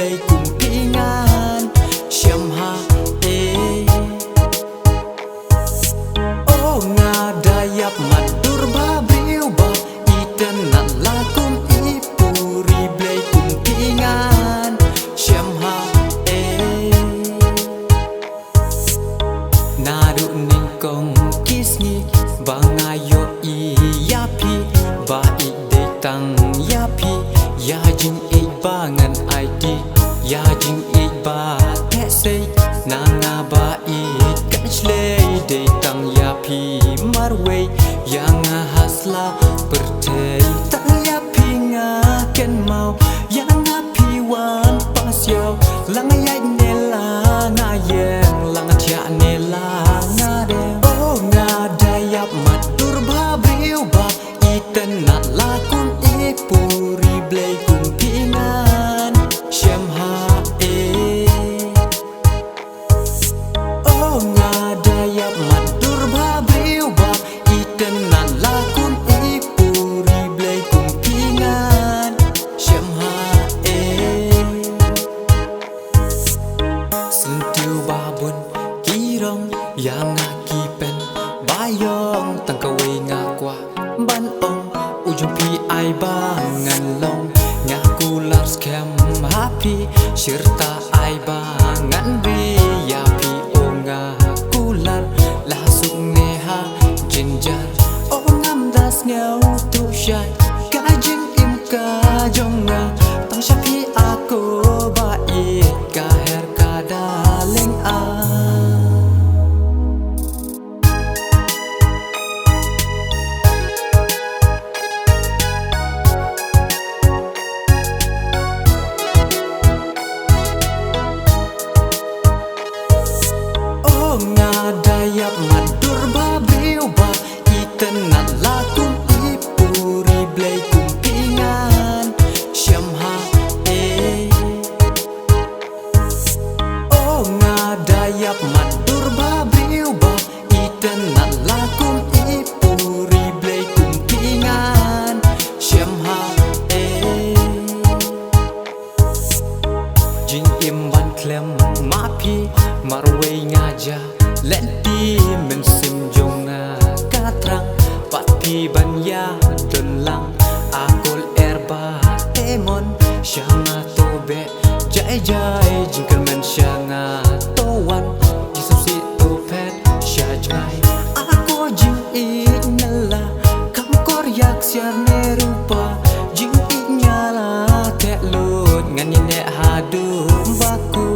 blay kumpingan Siyam ha Oh nga dayap madur babriw ba Iten na lakum ipuri blay kumpingan Siyam ha Nadu ning kong kisni bangayo iyapi ba idetang yapi ya jing e bangan ID ya jing e ba tesay nanga ba i kachley detang yapi marway yang hasla pertay tang yapi nga ken mau yang api wan pasyaw langayay nela ngayeng langatya nela ngade oh ngadayap madur babriw ba iten na lakun ipuri blay kumpingan Siyam ha oh ngadayap madur babriw ba iten na lakun ipuri blay kumpingan Siyam ha sentiu babun kirong yang akipen bayong tangkaway nga kwa ban ong ujung pi ai bangan long ngakular skem happy serta ai bangan ri ya pi onga kular lasung neha jinjar ongam das ngau tu syai kajing im kajonga tang syapi aku baik kaher kadaleng oh ngadayap madur babriw ba iten na lakum ipuri blay kumpingan Siyam ha oh ngadayap madur babriw ba iten na lakum ipuri blay kumpingan Siyam ha jing imban klem mapi marway ngaja lenti mensim jonga katrang papi banya donlang akul erba temon syanga tobe jai jai jingkel men syanga towan jisapsi topet syajai aku jing ignala kam koryak syar nerupa jing ignala teklut ngani nek hadu baku